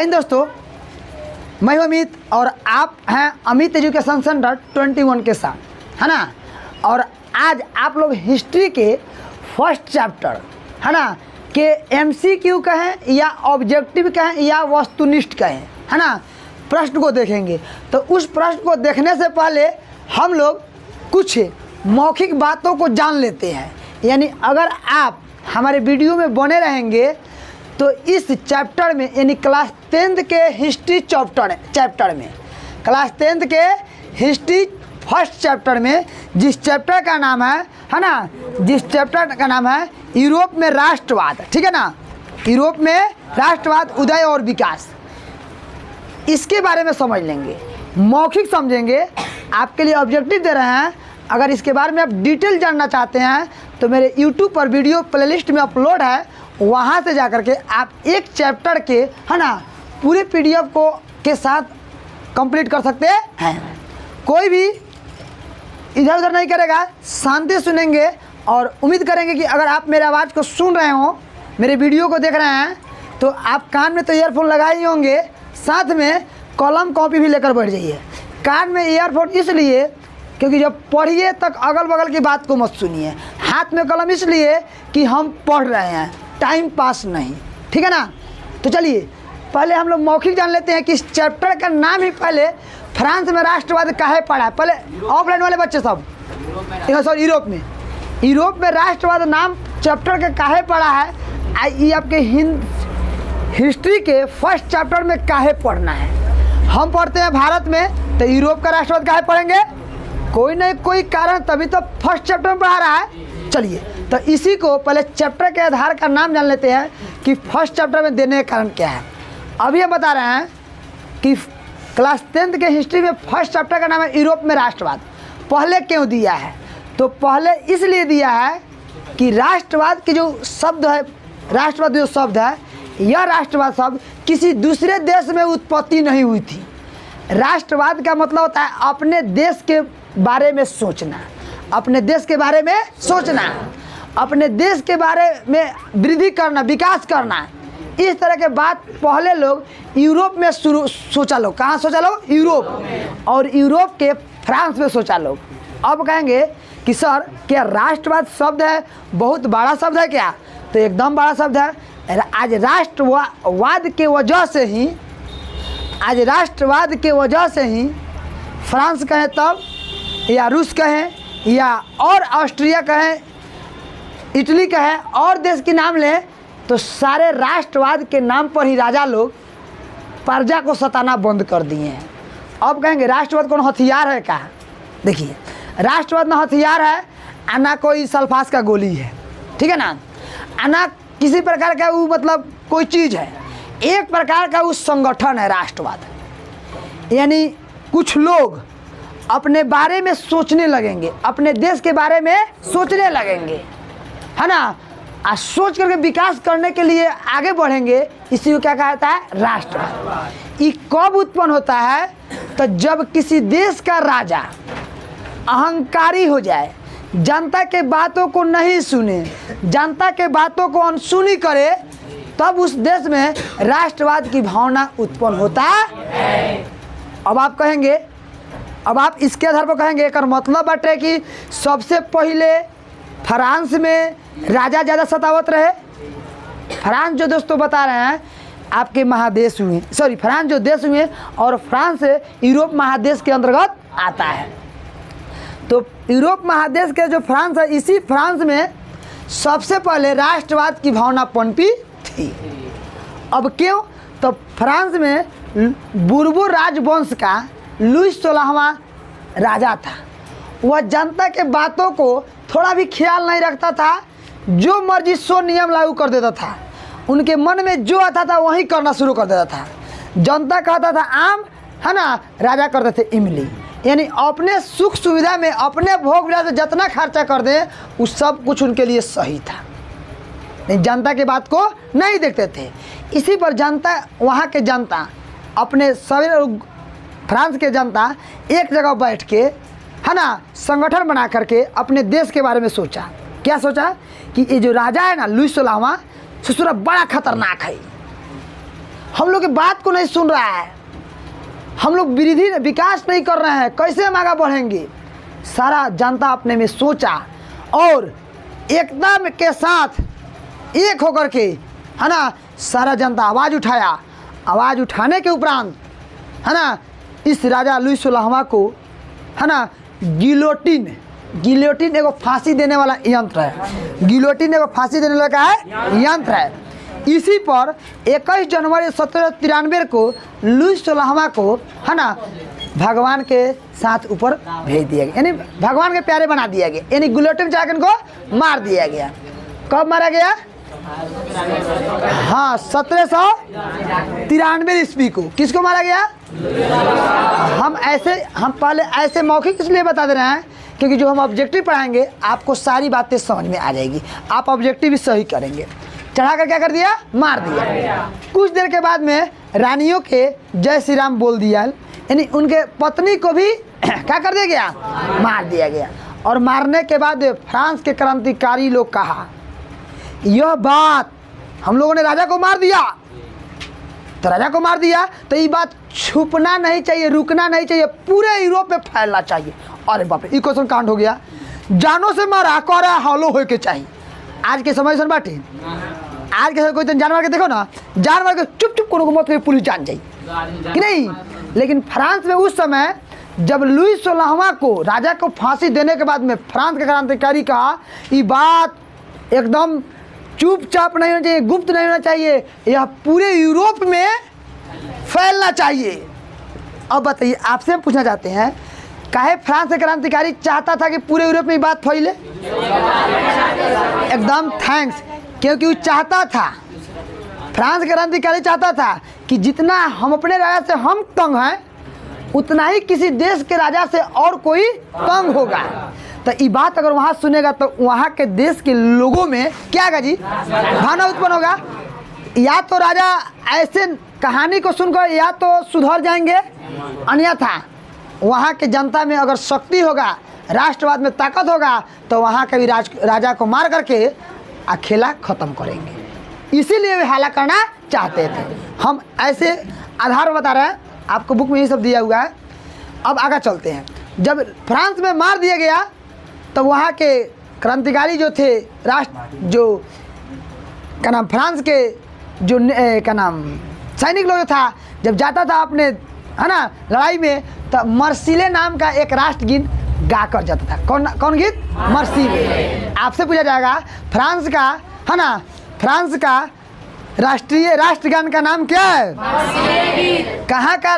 दोस्तों, मैं हूं अमित और आप हैं अमित एजुकेशन सेंटर 21 के साथ, है ना। और आज आप लोग हिस्ट्री के फर्स्ट चैप्टर, है ना, के एमसीक्यू कहें या ऑब्जेक्टिव कहें या वस्तुनिष्ठ कहें, है ना, प्रश्न को देखेंगे। तो उस प्रश्न को देखने से पहले हम लोग कुछ मौखिक बातों को जान लेते हैं। यानी अगर आप हमारे वीडियो में बने रहेंगे तो इस चैप्टर में, यानी क्लास 10th के हिस्ट्री चैप्टर में, क्लास 10th के हिस्ट्री फर्स्ट चैप्टर में, जिस चैप्टर का नाम है ना, जिस चैप्टर का नाम है यूरोप में राष्ट्रवाद, ठीक है ना, यूरोप में राष्ट्रवाद उदय और विकास, इसके बारे में समझ लेंगे, मौखिक समझेंगे। आपके लिए ऑब्जेक्टिव दे रहे हैं। अगर इसके बारे में आप डिटेल जानना चाहते हैं तो मेरे YouTube पर वीडियो प्लेलिस्ट में अपलोड है, वहाँ से जाकर के आप एक चैप्टर के, है ना, पूरे PDF को के साथ कंप्लीट कर सकते हैं। कोई भी इधर उधर नहीं करेगा, शांति सुनेंगे। और उम्मीद करेंगे कि अगर आप मेरे आवाज़ को सुन रहे हो, मेरे वीडियो को देख रहे हैं, तो आप कान में तो ईयरफोन लगाए ही होंगे, साथ में कलम कॉपी भी लेकर बैठ जाइए। कान में ईयरफोन इसलिए क्योंकि जब पढ़िए तक अगल बगल की बात को मत सुनिए। हाथ में कलम इसलिए कि हम पढ़ रहे हैं, टाइम पास नहीं, ठीक है ना। तो चलिए पहले हम लोग मौखिक जान लेते हैं कि इस चैप्टर का नाम ही पहले फ्रांस में राष्ट्रवाद काहे पढ़ा है। पहले ऑफलाइन वाले बच्चे सब, सॉरी, यूरोप में राष्ट्रवाद नाम चैप्टर का काहे पढ़ा है, ये आपके हिस्ट्री के फर्स्ट चैप्टर में काहे पढ़ना है। हम पढ़ते हैं भारत में, तो यूरोप का राष्ट्रवाद काहे पढ़ेंगे, कोई नहीं कोई कारण, तभी तो फर्स्ट चैप्टर में पढ़ा रहा है। चलिए तो इसी को पहले चैप्टर के आधार का नाम जान लेते हैं कि फर्स्ट चैप्टर में देने का कारण क्या है। अभी हम बता रहे हैं कि क्लास 10th के हिस्ट्री में फर्स्ट चैप्टर का नाम है यूरोप में राष्ट्रवाद। पहले क्यों दिया है, तो पहले इसलिए दिया है कि राष्ट्रवाद की जो शब्द है, राष्ट्रवाद जो शब्द है, यह राष्ट्रवाद शब्द किसी दूसरे देश में उत्पत्ति नहीं हुई थी। राष्ट्रवाद का मतलब होता है अपने देश के बारे में सोचना, अपने देश के बारे में सोचना, अपने देश के बारे में वृद्धि करना, विकास करना। इस तरह के बात पहले लोग यूरोप में सोचा लोग। कहाँ सोचा लोग? यूरोप। और यूरोप के फ्रांस में सोचा लोग। अब कहेंगे कि सर क्या राष्ट्रवाद शब्द है बहुत बड़ा शब्द है क्या? तो एकदम बड़ा शब्द है। आज राष्ट्रवाद के वजह से ही, आज राष्ट्रवाद के वजह से ही फ्रांस कहें तब, या रूस कहें, या और ऑस्ट्रिया कहें, इटली कहें, और देश के नाम लें, तो सारे राष्ट्रवाद के नाम पर ही राजा लोग प्रजा को सताना बंद कर दिए हैं। अब कहेंगे राष्ट्रवाद कौन हथियार है क्या? देखिए, राष्ट्रवाद ना हथियार है, ना कोई सल्फास का गोली है, ठीक है ना, ना किसी प्रकार का वो मतलब कोई चीज़ है। एक प्रकार का वो संगठन है राष्ट्रवाद। यानी कुछ लोग अपने बारे में सोचने लगेंगे, अपने देश के बारे में सोचने लगेंगे, है ना, और सोच करके विकास करने के लिए आगे बढ़ेंगे। इसी को क्या कहता है? राष्ट्रवाद। ये कब उत्पन्न होता है? तो जब किसी देश का राजा अहंकारी हो जाए, जनता के बातों को नहीं सुने, जनता के बातों को अनसुनी करे, तब उस देश में राष्ट्रवाद की भावना उत्पन्न होता है। अब आप कहेंगे, अब आप इसके आधार पर कहेंगे एक मतलब बाटे कि सबसे पहले फ्रांस में राजा ज़्यादा सतावत रहे। फ्रांस जो दोस्तों बता रहे हैं आपके महादेश हुए, सॉरी, फ्रांस जो देश हुए, और फ्रांस यूरोप महादेश के अंतर्गत आता है। तो यूरोप महादेश के जो फ्रांस है, इसी फ्रांस में सबसे पहले राष्ट्रवाद की भावना पनपी थी। अब क्यों? तो फ्रांस में बुर्बो राजवंश का लुईस 16वां राजा था। वह जनता के बातों को थोड़ा भी ख्याल नहीं रखता था, जो मर्जी सो नियम लागू कर देता था। उनके मन में जो आता था वही करना शुरू कर देता था। जनता कहता था आम, है ना, राजा करते थे इमली। यानी अपने सुख सुविधा में, अपने भोग विलास से जितना खर्चा कर दें, उस सब कुछ उनके लिए सही था। जनता के बात को नहीं देखते थे। इसी पर जनता, वहाँ के जनता, अपने सभी फ्रांस के जनता एक जगह बैठ के, है ना, संगठन बना करके अपने देश के बारे में सोचा। क्या सोचा? कि ये जो राजा है ना, लुईस 16वां, ससुरा बड़ा खतरनाक है। हम लोग की बात को नहीं सुन रहा है, हम लोग वृद्धि विकास नहीं कर रहे हैं, कैसे हम आगे बढ़ेंगे। सारा जनता अपने में सोचा और एकता के साथ एक होकर के, है ना, सारा जनता आवाज़ उठाया। आवाज़ उठाने के उपरांत, है ना, इस राजा लुई 16वां को, है ना, गिलोटिन एगो फांसी देने वाला यंत्र है। गिलोटिन एगो फांसी देने वाला है यंत्र है। इसी पर 21 जनवरी 1793 को लुई 16वां को, है ना, भगवान के साथ ऊपर भेज दिया गया, यानी भगवान के प्यारे बना दिया गया, यानी गिलोटिन चाकन को मार दिया गया। कब मारा गया? हाँ, 1793 ईस्वी को। किसको मारा गया? हम पहले ऐसे मौखिक इसलिए बता दे रहे हैं क्योंकि जो हम ऑब्जेक्टिव पढ़ाएंगे आपको सारी बातें समझ में आ जाएगी, आप ऑब्जेक्टिव भी सही करेंगे। चढ़ा कर क्या कर दिया? मार दिया। कुछ देर के बाद में रानियों के जय श्री राम बोल दिया, यानी उनके पत्नी को भी क्या कर दिया गया? मार दिया गया। और मारने के बाद फ्रांस के क्रांतिकारी लोग कहा, यह बात हम लोगों ने राजा को मार दिया, तो राजा को मार दिया तो ये बात छुपना नहीं चाहिए, रुकना नहीं चाहिए, पूरे यूरोप में फैलना चाहिए। अरे बाप रे, क्वेश्चन कांड हो गया। जानों से मारा कर हॉलो हो के चाहिए। आज के समय सुन बाटे, आज के समय कोई जानवर के देखो ना, जानवर के चुप चुप को मत पुलिस जान जाए कि नहीं। लेकिन फ्रांस में उस समय जब लुई 16वां को राजा को फांसी देने के बाद में फ्रांस के क्रांतिकारी कहा, ये बात एकदम चुपचाप नहीं होना चाहिए, गुप्त नहीं होना चाहिए, यह पूरे यूरोप में फैलना चाहिए। अब बताइए, आपसे हम पूछना चाहते हैं, काहे फ्रांस के क्रांतिकारी चाहता था कि पूरे यूरोप में ये बात फैले? एकदम थैंक्स, क्योंकि वो चाहता था, फ्रांस के क्रांतिकारी चाहता था कि जितना हम अपने राजा से हम तंग हैं उतना ही किसी देश के राजा से और कोई तंग होगा। तो ये बात अगर वहाँ सुनेगा तो वहाँ के देश के लोगों में क्या होगा जी? भावना उत्पन्न होगा। या तो राजा ऐसे कहानी को सुनकर या तो सुधर जाएंगे, अन्यथा वहाँ के जनता में अगर शक्ति होगा, राष्ट्रवाद में ताकत होगा, तो वहाँ के भी राजा को मार करके खेला ख़त्म करेंगे। इसीलिए वे हमला करना चाहते थे। हम ऐसे आधार बता रहे हैं, आपको बुक में ये सब दिया हुआ है। अब आगे चलते हैं। जब फ्रांस में मार दिया गया तो वहाँ के क्रांतिकारी जो थे, जो क्या नाम, फ्रांस के जो क्या नाम सैनिक लोग था, जब जाता था अपने, है ना, लड़ाई में, तो मर्सिले नाम का एक राष्ट्रगीत गा कर जाता था। कौन गीत? मर्सिले। आपसे पूछा जाएगा फ्रांस का, है ना, फ्रांस का राष्ट्रीय राष्ट्रगान का नाम क्या है? कहाँ का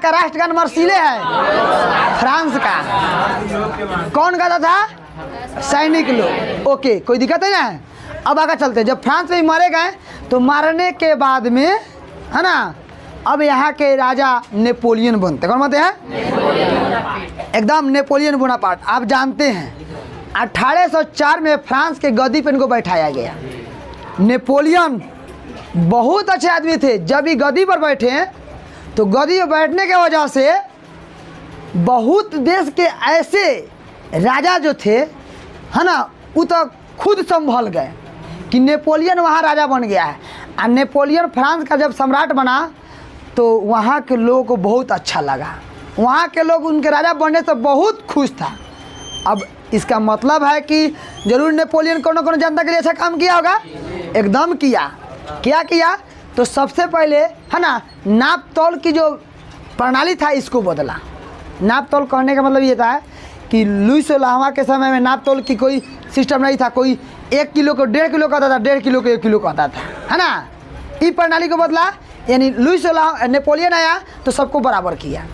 राष्ट्रगान मर्सिले है? फ्रांस का। कौन गाता था? सैनिक लोग। ओके, कोई दिक्कत है ना। अब आगे चलते हैं। जब फ्रांस में मारे गए तो मारने के बाद में, है ना, अब यहाँ के राजा नेपोलियन बनते। कौन बनते हैं? एकदम नेपोलियन बोनापार्ट। आप जानते हैं 1804 में फ्रांस के गद्दी पर इनको बैठाया गया। नेपोलियन बहुत अच्छे आदमी थे। जब ये गद्दी पर बैठे तो गद्दी पर बैठने के वजह से बहुत देश के ऐसे राजा जो थे, है ना, वो तो खुद संभल गए कि नेपोलियन वहाँ राजा बन गया है। और नेपोलियन फ्रांस का जब सम्राट बना तो वहाँ के लोगों को बहुत अच्छा लगा। वहाँ के लोग उनके राजा बनने से बहुत खुश था। अब इसका मतलब है कि जरूर नेपोलियन कोनो कोनो जनता के लिए अच्छा काम किया होगा। एकदम किया। क्या किया? तो सबसे पहले, है ना, नाप तोल की जो प्रणाली था इसको बदला। नाप तोल करने का मतलब ये था कि लुई 16वां के समय में नाप तोल की कोई सिस्टम नहीं था। कोई 1 किलो को 1.5 किलो कहता था, 1.5 किलो को 1 किलो कहता था, है ना। इस प्रणाली को बदला, यानी लुई 16 नेपोलियन आया तो सबको बराबर किया।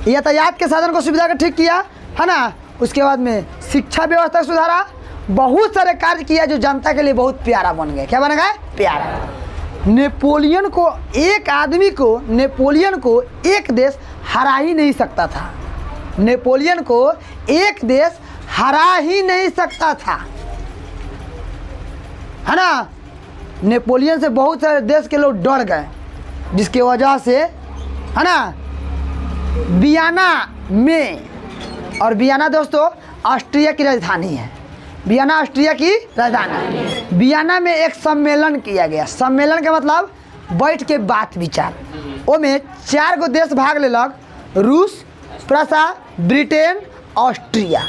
यातायात के साधन को सुविधा का ठीक किया, है ना। उसके बाद में शिक्षा व्यवस्था सुधारा, बहुत सारे कार्य किया जो जनता के लिए बहुत प्यारा बन गए। क्या बन गए? प्यारा। नेपोलियन को, एक आदमी को, नेपोलियन को एक देश हरा ही नहीं सकता था। नेपोलियन को एक देश हरा ही नहीं सकता था, है ना। नेपोलियन से बहुत सारे देश के लोग डर गए, जिसकी वजह से, है ना, वियना में, और वियना दोस्तों ऑस्ट्रिया की राजधानी है। वियना ऑस्ट्रिया की राजधानी। वियना में एक सम्मेलन किया गया। सम्मेलन का मतलब बैठ के बात विचार। ओमे 4 गो देश भाग लेलक, रूस, प्रसा, ब्रिटेन, ऑस्ट्रिया।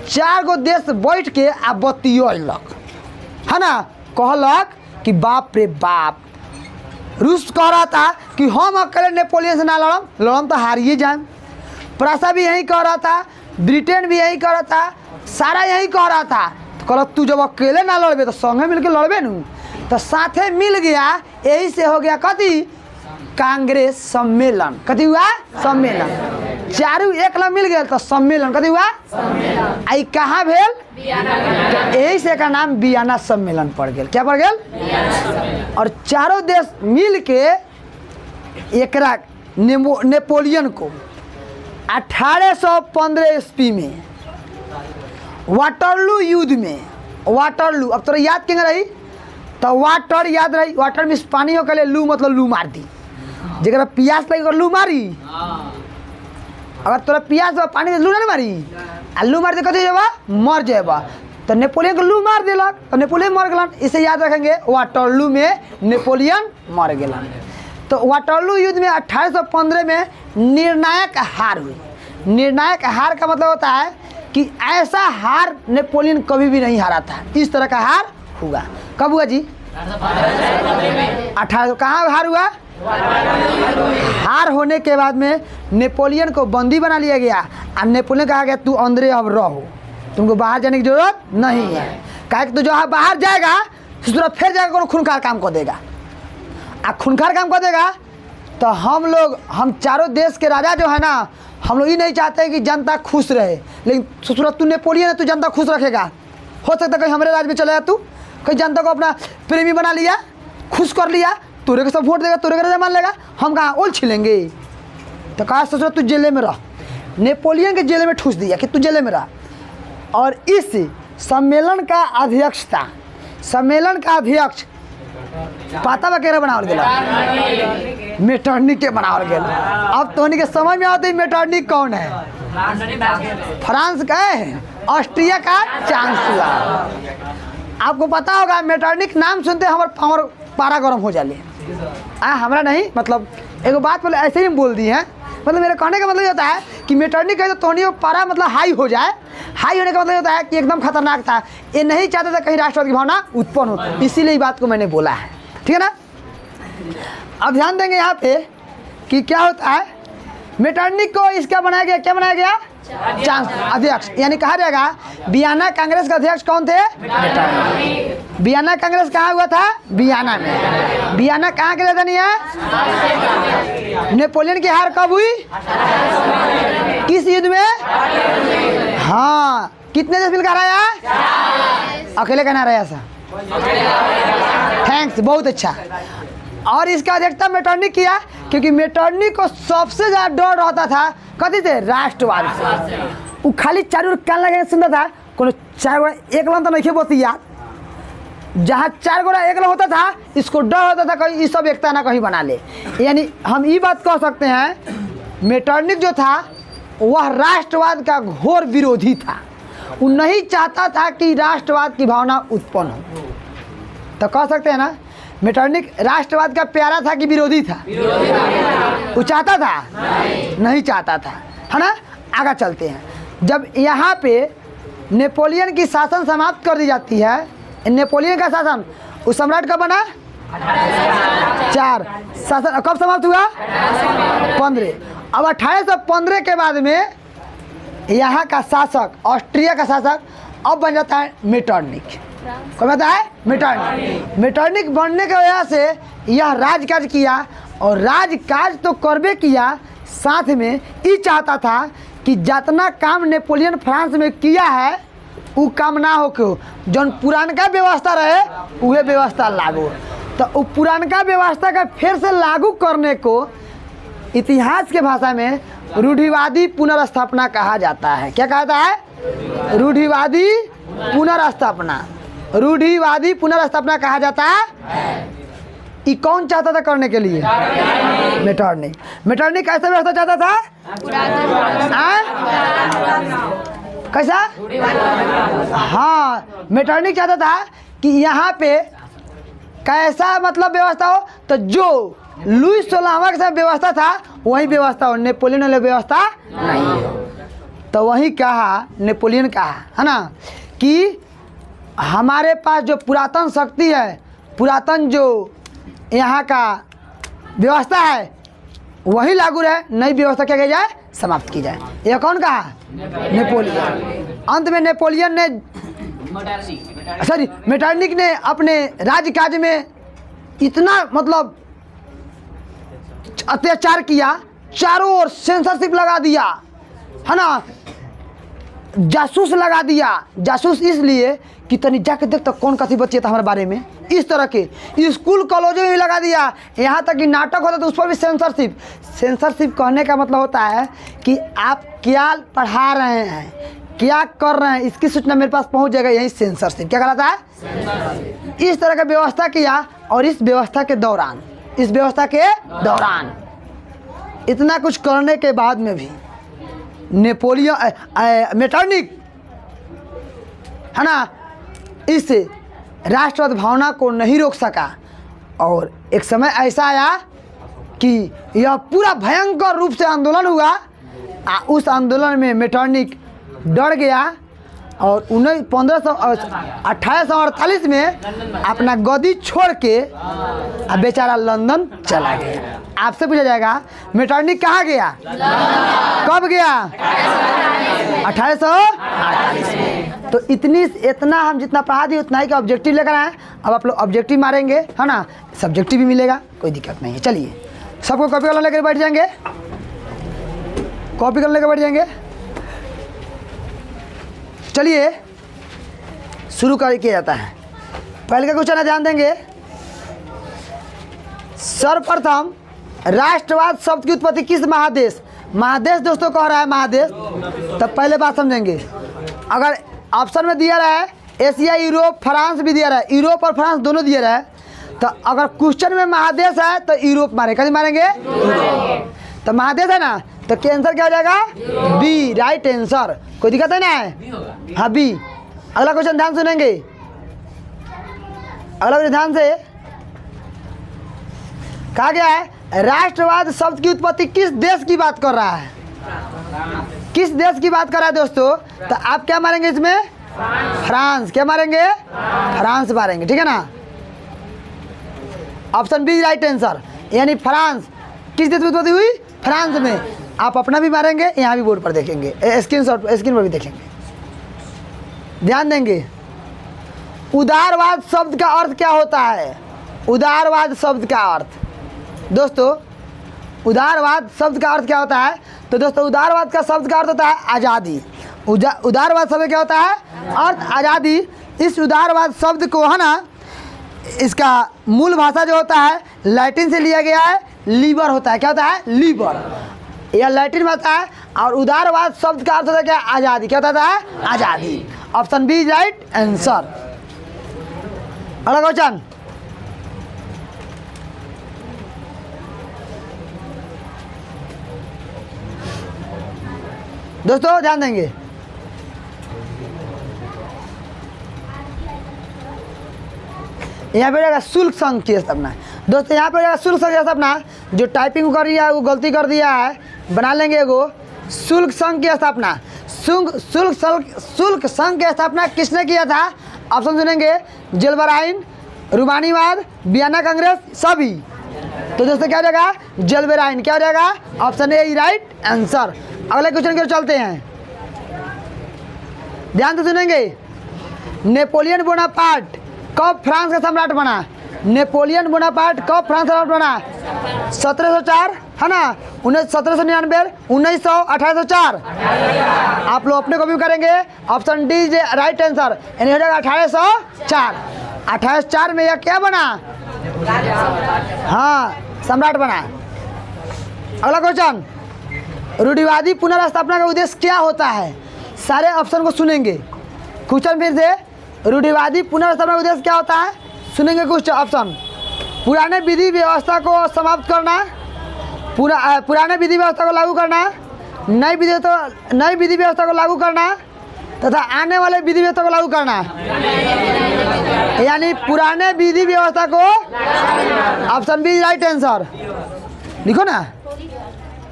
4 गो देश बैठ के आ बतियलक, है ना। कहलक कि बाप रे बाप, रूस कह रहा था कि हम अकेले नेपोलियन से ना लड़म तो हारिए जाए। प्रसा भी यही कह रहा था, ब्रिटेन भी यही कह रहा था, सारा यही कह रहा था। तो कहलक तू जब अकेले ना लड़बे तो संगे मिलके लड़बे नू। तो साथे मिल गया, यही से हो गया कथी, कांग्रेस सम्मेलन। कथी हुआ, सम्मेलन। चारू एक ला मिल गया तो सम्मेलन कथी हुआ, आई कहाँ भेल, यही से का नाम वियना सम्मेलन पड़ गया। क्या पड़ गया, और चारों देश मिल के एकरा नेपोलियन को 1815 ईस्वी में वाटरलू युद्ध में, वाटरलू अब तोरा याद क्यों रही, तो वाटर याद रही, वाटर में पानी हो के लू मतलब लू मार दी, जरा प्यास लगी लू मारी। अगर तोरा प्यास पानी में लू ना मारी आ लू मार दे कथी जेबा, मर जेबा। तो नेपोलियन को लू मार दिलक तो नेपोलियन मर गलन। इसे याद रखेंगे, वाटरलू में नेपोलियन मर गलन। तो वाटरलू युद्ध में 1815 में निर्णायक हार हुई। निर्णायक हार का मतलब होता है कि ऐसा हार नेपोलियन कभी भी नहीं हारा था, इस तरह का हार हुआ। कब हुआ जी, 1800। कहाँ हार हुआ, हार होने के बाद में नेपोलियन को बंदी बना लिया गया और नेपोलियन कहा गया तू अंदर अब रहो, तुमको बाहर जाने की जरूरत नहीं है। कहा कि तू जो बाहर जाएगा तो फिर जाकर कोनो खूनखार काम कर देगा, आ खूनखार काम कर देगा तो हम चारों देश के राजा जो है ना, हम लोग ये नहीं चाहते कि जनता खुश रहे। लेकिन सूरत तू नेपोलियन है, तू जनता खुश रखेगा। हो सकता कहीं हमारे राज्य में चले जा, तू कहीं जनता को अपना प्रेमी बना लिया, खुश कर लिया, तोरे को सब वोट देगा, तोरे का मान लेगा, हम कहाँ ओल छिलेंगे। तो कहा सोच रहा तू जेले में रह। नेपोलियन के जेले में ठूस दिया कि तू जेले में रह। और इस सम्मेलन का अध्यक्षता, सम्मेलन का अध्यक्ष पता वगैरह बनावल गया, मेटरनिक के बनावल गया। अब तो के समझ में आते मेटरनिक कौन है, फ्रांस का है, ऑस्ट्रिया का चांसलर। आपको पता होगा मेटरनिक नाम सुनते हमारे पारा गर्म हो जाले। हमारा नहीं, मतलब एक बात बोले ऐसे ही बोल दी है, मतलब मेरे कहने का मतलब ये होता है कि मेटरनिक है तो तोनियो पारा मतलब हाई हो जाए। हाई होने का मतलब होता है कि एकदम खतरनाक था, ये नहीं चाहता था कहीं राष्ट्रवाद की भावना उत्पन्न हो, इसीलिए बात को मैंने बोला है, ठीक है ना। अब ध्यान देंगे यहाँ पे कि क्या होता है, मेटरनिक को इसका बनाया गया, क्या बनाया गया, चांसलर अध्यक्ष। यानी कहा जाएगा वियना कांग्रेस का अध्यक्ष कौन थे, वियना कांग्रेस कहाँ हुआ था, वियना में। वियना कहाँ की राजधानी है, नेपोलियन की हार कब हुई, किस युद्ध में, हाँ कितने देश मिलकर हराया, अकेले कहना रहा ऐसा, थैंक्स, बहुत अच्छा। और इसका अध्यक्षता मेटरनिक किया, क्योंकि मेटरनिक को सबसे ज़्यादा डर रहता था कथी से, राष्ट्रवाद से। वो खाली चारों ओर कान लगे सुनता था, कोनो 4 गोड़ा एक लन तो नहीं बोलती यार, जहाँ 4 गोड़ा एक लन होता था इसको डर होता था कहीं ये सब एकता ना कहीं बना ले। यानी हम ये बात कह सकते हैं मेटरनिक जो था वह राष्ट्रवाद का घोर विरोधी था। वो नहीं चाहता था कि राष्ट्रवाद की भावना उत्पन्न हो। तो कह सकते हैं ना मेटरनिक राष्ट्रवाद का प्यारा था कि विरोधी था, वो चाहता था, नहीं चाहता था, है ना। आगे चलते हैं। जब यहाँ पे नेपोलियन की शासन समाप्त कर दी जाती है, नेपोलियन का शासन उस सम्राट का बना 4, शासन कब समाप्त हुआ, 15। अब 1815 के बाद में यहाँ का शासक, ऑस्ट्रिया का शासक अब बन जाता है मेटरनिक। कौन बता है, मेटरनिक। मेटरनिक बनने की वजह से यह राजकाज किया, और राजकाज तो करबे किया, साथ में ये चाहता था कि जितना काम नेपोलियन फ्रांस में किया है वो काम ना हो के जौन पुरानका व्यवस्था रहे वह व्यवस्था लागू। तो वो पुरानका व्यवस्था का फिर से लागू करने को इतिहास के भाषा में रूढ़िवादी पुनर्स्थापना कहा जाता है। क्या कहता है, रूढ़िवादी पुनर्स्थापना। रूढ़िवादी पुनर्स्थापना कहा जाता है। ये कौन चाहता था करने के लिए, मेटरनिक। मेटरनिक कैसा व्यवस्था चाहता था, कैसा, हाँ मेटरनिक चाहता था कि यहाँ पे कैसा मतलब व्यवस्था हो, तो जो लुईस 16वां के समय व्यवस्था था वही व्यवस्था हो, नेपोलियन वाली व्यवस्था नहीं है। तो वही कहा नेपोलियन कहा है ना कि हमारे पास जो पुरातन शक्ति है, पुरातन जो यहाँ का व्यवस्था है वही लागू रहे, नई व्यवस्था क्या की जाए, समाप्त की जाए। यह कौन कहा? नेपोलियन। अंत में नेपोलियन ने मेटरनिक ने अपने राज्य काज में इतना मतलब अत्याचार किया, चारों ओर सेंसरशिप लगा दिया है ना, जासूस लगा दिया। जासूस इसलिए कि तनी जाके देख तो कौन कथी बचिए था हमारे बारे में, इस तरह के स्कूल कॉलेजों में भी लगा दिया। यहाँ तक कि नाटक होता तो उस पर भी सेंसरशिप। सेंसरशिप कहने का मतलब होता है कि आप क्या पढ़ा रहे हैं, क्या कर रहे हैं, इसकी सूचना मेरे पास पहुँच जाएगा, यही सेंसरशिप क्या कहलाता है। इस तरह का व्यवस्था किया और इस व्यवस्था के दौरान इतना कुछ करने के बाद में भी नेपोलियन मेटरनिक है ना इस राष्ट्रवाद भावना को नहीं रोक सका। और एक समय ऐसा आया कि यह पूरा भयंकर रूप से आंदोलन हुआ। उस आंदोलन में मेटरनिक डर गया और 1848 में अपना गद्दी छोड़ के बेचारा लंदन चला गया। आपसे पूछा जाएगा मेटरनिक कहाँ गया, कब गया? 1848 में। तो इतना हम जितना पढ़ा दिए उतना ही का ऑब्जेक्टिव लेकर आए। अब आप लोग ऑब्जेक्टिव मारेंगे है ना, सब्जेक्टिव भी मिलेगा, कोई दिक्कत नहीं है। चलिए सबको कॉपी कलम लेकर बैठ जाएंगे, कॉपी कलम लेकर बैठ जाएंगे। चलिए शुरू कर किया जाता है। पहले का क्वेश्चन ध्यान देंगे। सर्वप्रथम राष्ट्रवाद शब्द की उत्पत्ति किस महादेश, महादेश दोस्तों कह रहा है महादेश, तब पहले बात समझेंगे। अगर ऑप्शन में दिया रहा है एशिया, यूरोप, फ्रांस भी दिया रहा है, यूरोप और फ्रांस दोनों दिया रहा है, तो अगर क्वेश्चन में महादेश है तो यूरोप मारेंगे, कभी मारेंगे तो महादेश है ना, तो आंसर क्या हो जाएगा? B, right answer. कोई दिक्कत है ना? हाँ बी। अगला क्वेश्चन ध्यान सुनेंगे, अगला क्वेश्चन ध्यान से। कहा गया है राष्ट्रवाद शब्द की उत्पत्ति किस देश की बात कर रहा है, किस देश की बात कर रहा है दोस्तों? तो आप क्या मारेंगे इसमें? फ्रांस। क्या मारेंगे? फ्रांस मारेंगे, ठीक है ना। ऑप्शन बी राइट आंसर, यानी फ्रांस। किस देश में उत्पत्ति हुई? फ्रांस में। आप अपना भी मारेंगे, यहाँ भी बोर्ड पर देखेंगे, स्क्रीन पर भी देखेंगे। ध्यान देंगे। उदारवाद शब्द का अर्थ क्या होता है? उदारवाद शब्द का अर्थ दोस्तों, उदारवाद शब्द का अर्थ क्या होता है? तो दोस्तों उदारवाद का शब्द का अर्थ होता है आज़ादी। उदारवाद शब्द क्या होता है? अर्थ आज़ादी। इस उदारवाद शब्द को है ना, इसका मूल भाषा जो होता है लैटिन से लिया गया है, लीबर होता है। क्या होता है? लीबर। यह लैटिन भाषा है। और उदारवाद शब्द का अर्थ होता है क्या? आज़ादी। क्या होता है? आज़ादी। Option B right answer. अगला क्वेश्चन, दोस्तों ध्यान देंगे। यहाँ पे रहेगा शुल्क संघ की स्थापना। दोस्तों यहाँ पे रहेगा शुल्क संघ की स्थापना। जो टाइपिंग कर दिया है वो गलती कर दिया है, बना लेंगे एगो शुल्क संघ की स्थापना। शुल्क संघ की स्थापना किसने किया था? ऑप्शन सुनेंगे, जेल्बराइन, रूमानीवाद, वियना कांग्रेस, सभी। तो दोस्तों क्या हो जाएगा? जेल्बराइन। क्या हो जाएगा? Option A right answer. अगले क्वेश्चन की ओर चलते हैं, ध्यान से सुनेंगे। नेपोलियन बोनापार्ट कब फ्रांस का सम्राट बना? नेपोलियन बोनापार्ट कब फ्रांस का सम्राट बना? 1704 है ना, 1799, 1900, 1804। आप लोग अपने को भी करेंगे। ऑप्शन डी राइट आंसर, यानी हो जाएगा 1804। 1804 में यह क्या बना? हाँ, सम्राट बना। अगला क्वेश्चन, रूढ़िवादी पुनर्स्थापना का उद्देश्य क्या होता है? सारे ऑप्शन को सुनेंगे। क्वेश्चन फिर से, रूढ़िवादी पुनर्स्थापना का उद्देश्य क्या होता है? सुनेंगे कुछ ऑप्शन। पुराने विधि व्यवस्था को समाप्त करना, पुराने विधि व्यवस्था को लागू करना, नई विधि व्यवस्था को लागू करना, तथा आने वाले विधि व्यवस्था को लागू करना, यानी पुराने विधि व्यवस्था को। Option B right answer. लिखो ना।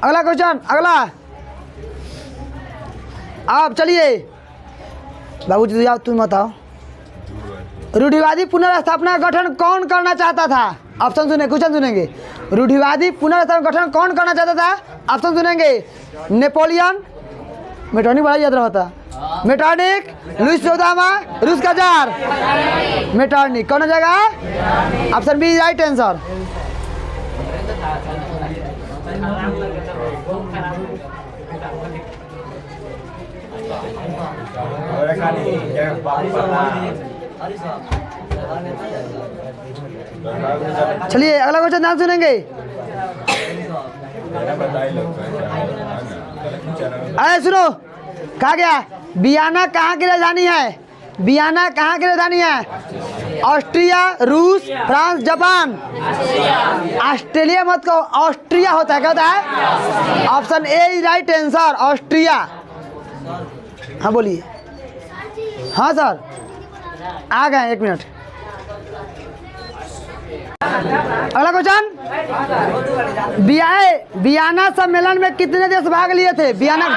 अगला क्वेश्चन, अगला। आप चलिए बाबूजी, आप तुम बताओ। रूढ़िवादी पुनर्स्थापना गठन कौन करना चाहता था? ऑप्शन सुने, क्वेश्चन सुनेंगे। रूढ़िवादी पुनर्स्थापना गठन कौन करना चाहता था? ऑप्शन सुनेंगे। नेपोलियन, मेटरनिक बड़ा याद रहा था, मेटरनिक, लुइस 14वां, रूस का जार। मेटरनिक कौन हो जाएगा? Option B right answer. चलिए अगला क्वेश्चन ध्यान सुनेंगे। अरे सुनो, कहा गया वियना कहाँ की राजधानी है? वियना कहाँ की राजधानी है? ऑस्ट्रिया, रूस, फ्रांस, जापान। ऑस्ट्रेलिया मत कहो, ऑस्ट्रिया होता है। क्या होता है? Option A right answer, Austria. हाँ बोलिए। हाँ सर, आ गए, 1 मिनट। अगला क्वेश्चन, वियना सम्मेलन में कितने देश भाग लिए थे? वियना,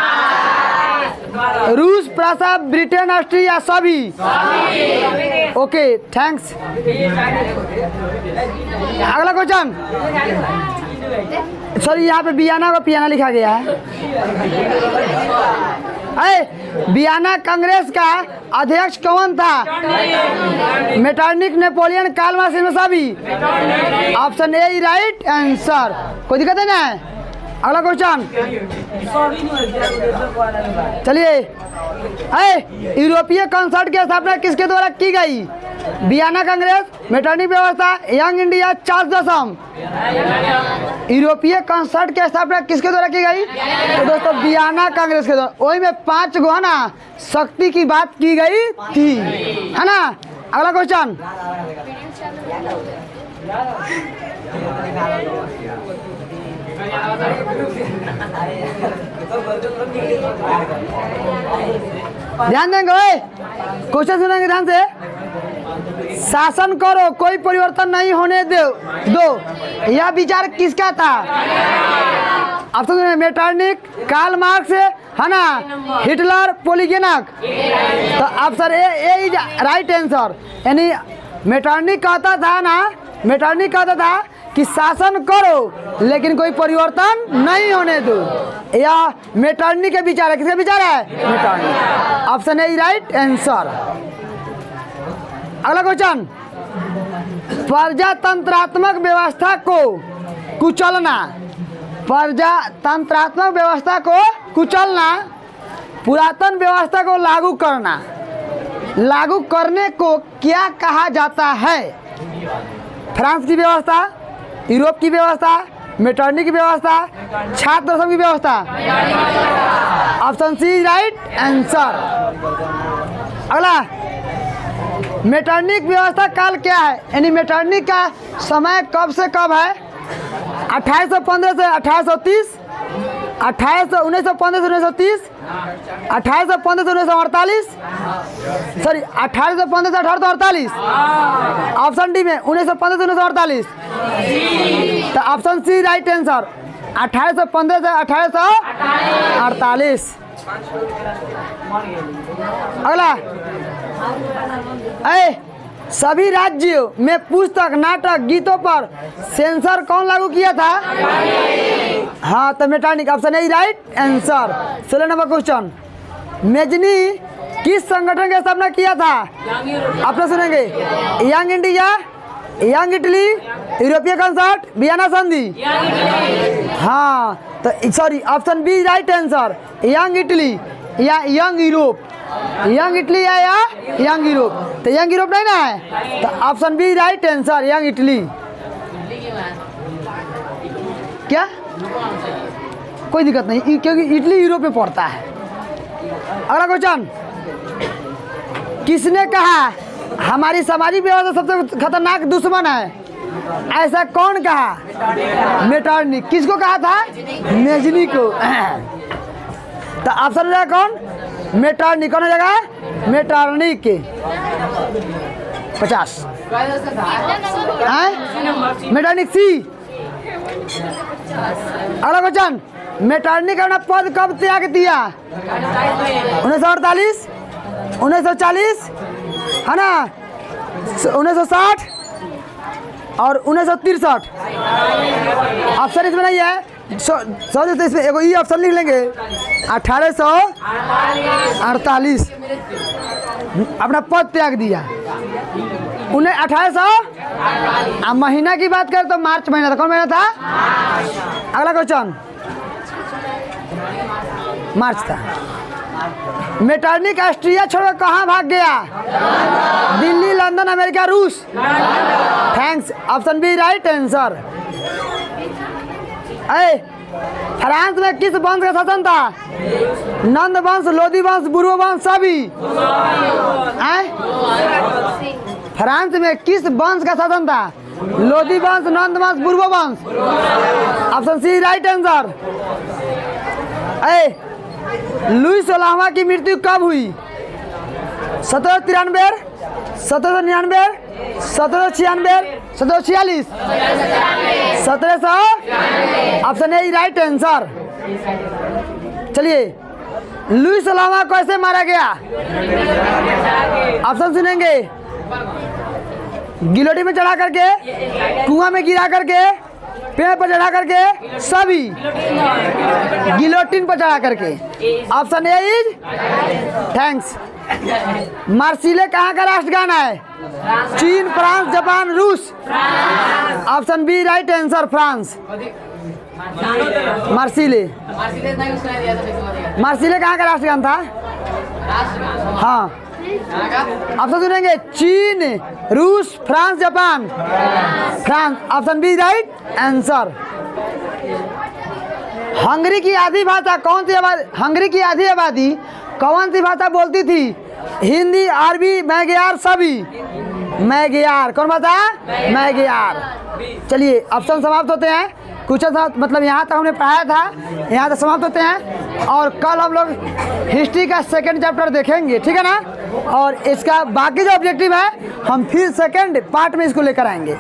रूस, फ्रांस, ब्रिटेन, ऑस्ट्रिया, सभी। Okay, thanks. अगला क्वेश्चन, सॉरी यहाँ पे वियना को पियाना लिखा गया है। वियना कांग्रेस का अध्यक्ष कौन था? मेटरनिक, नेपोलियन, कार्ल मार्क्स, इनमें सभी। Option A right answer. कोई दिक्कत है ना? अगला क्वेश्चन, चलिए। यूरोपीय कंसर्ट की स्थापना किसके द्वारा की गई? वियना कांग्रेस, मेटरनिक व्यवस्था, यंग इंडिया, चार्ल्स दशम। यूरोपीय कंसर्ट की स्थापना किसके द्वारा की गई? तो दोस्तों वियना कांग्रेस के द्वारा। वही में 5 गो है ना शक्ति की बात की गई थी, है ना। अगला क्वेश्चन, ध्यान देंगे, क्वेश्चन सुनेंगे ध्यान से। शासन करो, कोई परिवर्तन नहीं होने दो, यह विचार किसका था? ऑप्शन मेटरनिक, कार्ल मार्क्स, है ना, हिटलर, पोलिगेनक। तो option A is right answer. यानी मेटरनिक कहता था ना, मेटरनिक कहता था कि शासन करो लेकिन कोई परिवर्तन नहीं होने दो। यह मेटरनिक के विचार है। किसका विचार है? Metternich. Option A right answer. अगला क्वेश्चन, प्रजातंत्रात्मक व्यवस्था को कुचलना, प्रजातंत्रात्मक व्यवस्था को कुचलना, पुरातन व्यवस्था को लागू करना, लागू करने को क्या कहा जाता है? फ्रांस की व्यवस्था, यूरोप की व्यवस्था, मेटरनिक की व्यवस्था, छात्र दशम की व्यवस्था। Option C right answer. अगला, मेटरनिक व्यवस्था काल क्या है? यानी मेटरनिक का समय कब से कब है? 1815 से 1830, 1915 से 1930, 1815 से 1948, सॉरी 1815 से 1848। ऑप्शन डी में 1915 से 1948। तो ऑप्शन सी राइट आंसर, 1815 से 1848। अगला, सभी राज्यों में पुस्तक, नाटक, गीतों पर सेंसर कौन लागू किया था? हाँ, तो Metternich. Option A right answer. 16 number question, Mazzini किस संगठन की स्थापना किया था? आप लोग सुनेंगे। यंग इंडिया, यंग इटली, यूरोपीय कंसर्ट, वियना संधि। हाँ, तो sorry option B right answer, young Italy या यंग यूरोप। यंग इटली है या यंग यूरोप? तो यंग यूरोप नहीं ना है, तो option B right answer, young Italy. क्या कोई दिक्कत नहीं, क्योंकि इटली यूरोप में पड़ता है। अगला क्वेश्चन, किसने कहा हमारी सामाजिक व्यवस्था सबसे खतरनाक दुश्मन है? ऐसा कौन कहा? मेटरनिक। किसको कहा था? मेजनी को। तो ऑप्शन है कौन? मेटरनिक कौन जगह मेटरनिक 50 मेटरनिक सी। अगला क्वेश्चन, मेटरनिक अपना पद कब त्याग दिया? 1948, 1940 है ना, 1960 और 1963। ऑप्शन इसमें नहीं है, इसमें एगो ई ऑप्शन लिख लेंगे 1848 अपना पद त्याग दिया। 1800 अब महीना की बात करें तो मार्च महीना था। कौन महीना था? अगला क्वेश्चन, मार्च था। मेटरनिक ऑस्ट्रिया छोड़कर कहाँ भाग गया? दिल्ली, लंदन, अमेरिका, रूस। Thanks, option B right answer. France में किस वंश का शासन था? नंद वंश, लोधी वंश, बुर्बो वंश, सभी। फ्रांस में किस वंश का शासन था? लोधी वंश, नंद वंश, बुर्बो वंश। Option C right answer. Louis 16वां की मृत्यु कब हुई? 1793, 1799, 1796, 1746, 1700। Option A right answer. चलिए, लुई 16वां कैसे मारा गया? ऑप्शन सुनेंगे, गिलोटी में चढ़ा करके, कुआं में गिरा करके, पेड़ पर चढ़ा करके, सभी गिलोटिन पर चढ़ा करके। Option A is thanks. Marseille कहाँ का राष्ट्रगान है? चीन, फ्रांस, जापान, रूस। Option B right answer, France. Marseille, Marseille कहाँ का राष्ट्रगान था? हाँ, ऑप्शन सुनेंगे, चीन, रूस, France, Japan. France, option B right answer. Hungary की आधी भाषा कौन सी? हंगरी की आधी आबादी कौन सी भाषा बोलती थी? हिंदी, अरबी, मैग्यार, सभी। मैग्यार। कौन भाषा? मैग्यार। चलिए, ऑप्शन समाप्त होते हैं। कुछ मतलब यहाँ तक हमने पढ़ाया था, यहाँ तक समाप्त होते हैं। और कल हम लोग हिस्ट्री का सेकंड चैप्टर देखेंगे, ठीक है ना। और इसका बाकी जो ऑब्जेक्टिव है हम फिर सेकंड पार्ट में इसको लेकर आएंगे।